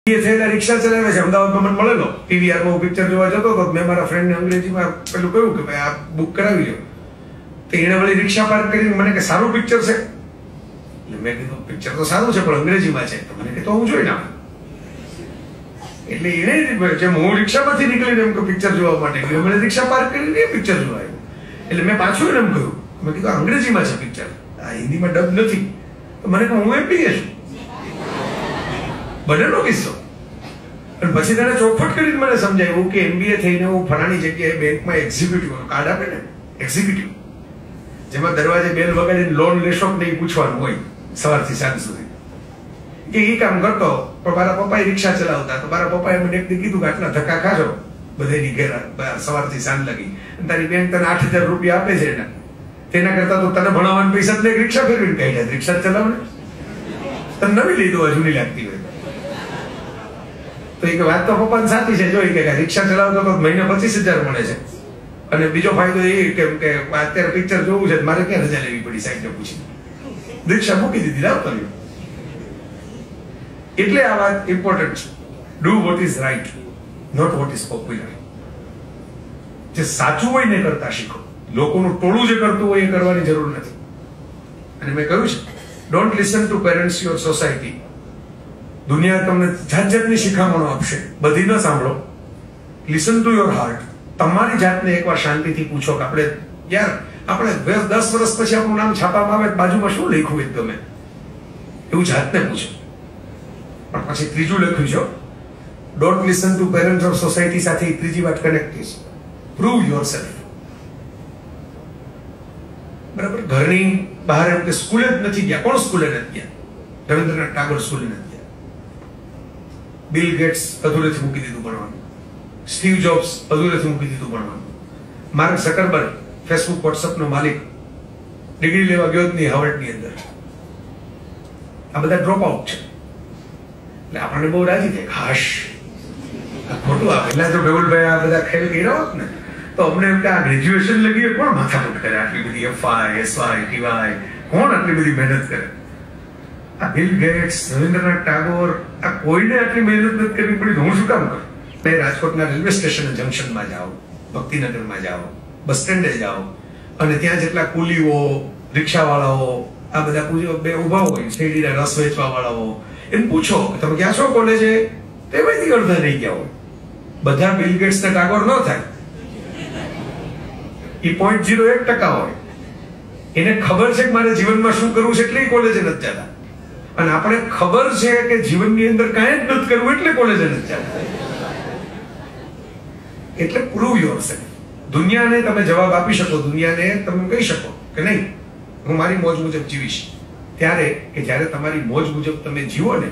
થયેલા રિક્ષા ચલાવે છે અમદાવાદમાં મને મળેલો પીવીઆરમાં પિક્ચર જોવા જતો હતો મેં મારા ફ્રેન્ડને અંગ્રેજીમાં પેલું કહ્યું કે ભાઈ આ બુક કરાવી લો તો એને વળી રિક્ષા પાર્ક કરીને મને કે સારું પિક્ચર છે એટલે મેં કીધું પિક્ચર તો સારું છે પણ અંગ્રેજીમાં છે તો મને કે તો હું જોઈ નાખું એટલે એને જેમ હું રિક્ષામાંથી નીકળીને એમ કે પિક્ચર જોવા માટે ગયો મને રિક્ષા પાર્ક કરીને પિક્ચર જોવા આવ્યું એટલે મેં પાછું એને એમ કહ્યું મેં કીધું અંગ્રેજીમાં છે પિક્ચર આ હિન્દીમાં ડબ નથી તો મને કહું હું એમબીએ છું બનેલો કિસ્સો અને પછી તેને ચોખવટ કરીને મને સમજાવ્યું કે એમબીએ થઈને હું ફલાણી જગ્યાએ બેંકમાં એક્ઝિક્યુટિવ કાર્ડ આપે ને એક્ઝિક્યુટિવ જેમાં દરવાજે બેલ વગાડીને લોન લેશો કે નહીં પૂછવાનું હોય સવારથી સાંજ સુધી કે એ કામ કરતો પણ મારા પપ્પાએ રિક્ષા ચલાવતા તો મારા પપ્પાએ મને એક કીધું કે આટલા ધક્કા ખાશો બધાની ઘેરા સવારથી સાંજ લગી તારી બેંક તને 8,000 રૂપિયા આપે છે એના તેના કરતા તો તને ભણાવવાના પૈસા જ રિક્ષા ફેરવીને કહી જાય રિક્ષા ચલાવ ને તને નવી લીધું જૂની લાગતી હોય તો એ વાત તો પપ્પાને સાચી છે જો કે રિક્ષા ચલાવતો તો મહિને 25,000 મળે છે અને બીજો ફાયદો એ કે અત્યારે પિક્ચર જોવું છે મારે ક્યાં રજા લેવી પડી સાહેબને પૂછી રિક્ષા મૂકી દીધી લાવ કર્યું એટલે આ વાત ઇમ્પોર્ટન્ટ છે do what is right not what is popular જે સાચું હોય ને કરતા શીખો લોકોનું ટોળું જે કરતું હોય એ કરવાની જરૂર નથી અને મેં કહ્યું છે don't listen to parents your society દુનિયા તમને જાત જાતની શિખામણો આપશે બધી ન સાંભળો લિસન ટુ યોર હાર્ટ તમારી જાતને એકવાર શાંતિથી પૂછો કે આપણે 10 વર્ષ પછી આપણું નામ છાપામાં આવે બાજુમાં શું લખ્યું હોય તમે એવું જાતને પૂછો પણ પછી ત્રીજું લખ્યું છે don't listen to parents or society સાથે ત્રીજી વાત કનેક્ટ છે પ્રૂવ યોરસેલ્ફ બરાબર ઘરની બહાર એમ કે સ્કૂલે જ નથી ગયા કોણ સ્કૂલે નથી ગયા રવિન્દ્રનાથ ટાગોર સ્કૂલે નથી ગયા બિલ ગેટ્સ અધૂરેથી મૂકી દીધું ભણવાનું સ્ટીવ જોબ્સ અધૂરેથી મૂકી દીધું ભણવાનું માર્ક ઝકરબર્ગ ફેસબુક વોટ્સઅપનો માલિક ડિગ્રી લેવા ગયો જ નહીં હાર્વર્ડની અંદર આ બધા ડ્રોપ આઉટ છે એટલે આપણને બહુ રાજી થાય હાશ આ ખોટું આ પહેલા તો ડબલભાઈ આ બધા ખેલ કર્યા હોત ને તો અમને એમ કે આ ગ્રેજ્યુએશન લગી કોણ માથાકૂટ કરે આટલી બધી એફઆઈ એસવાય ટીવાય કોણ આટલી બધી મહેનત કરે આ બિલ ગેટ્સ રવિન્દ્રનાથ ટાગોર આ કોઈને આટલી મહેનત નથી કરવી પડી તો હું શું કામ કરું મેં રાજકોટના રેલવે સ્ટેશન જંકશનમાં જાઓ ભક્તિનગરમાં જાઓ બસ સ્ટેન્ડે જાઓ અને ત્યાં જેટલા કુલીઓ રિક્ષાવાળાઓ આ બધા બે ઉભા હોય શેરડીના રસ વેચવા વાળાઓ એને પૂછો કે તમે ક્યાં છો કોલેજે તેમાંથી અડધા નહીં ગયા હોય બધા બિલ ગેટ્સ ને ટાગોર ન થાય એ 0.01% હોય એને ખબર છે કે મારે જીવનમાં શું કરવું છે એટલે કોલેજે નથી જતા અને આપણે ખબર છે કે જીવનની અંદર કાંઈ જ નથી કરવું એટલે કોલેજે નથી જતા એટલે પ્રૂવ યોરસેલ્ફ દુનિયાને તમે જવાબ આપી શકો દુનિયાને તમે કહી શકો કે નહીં હું મારી મોજ મુજબ જીવીશ ત્યારે કે જ્યારે તમારી મોજ મુજબ તમે જીવો ને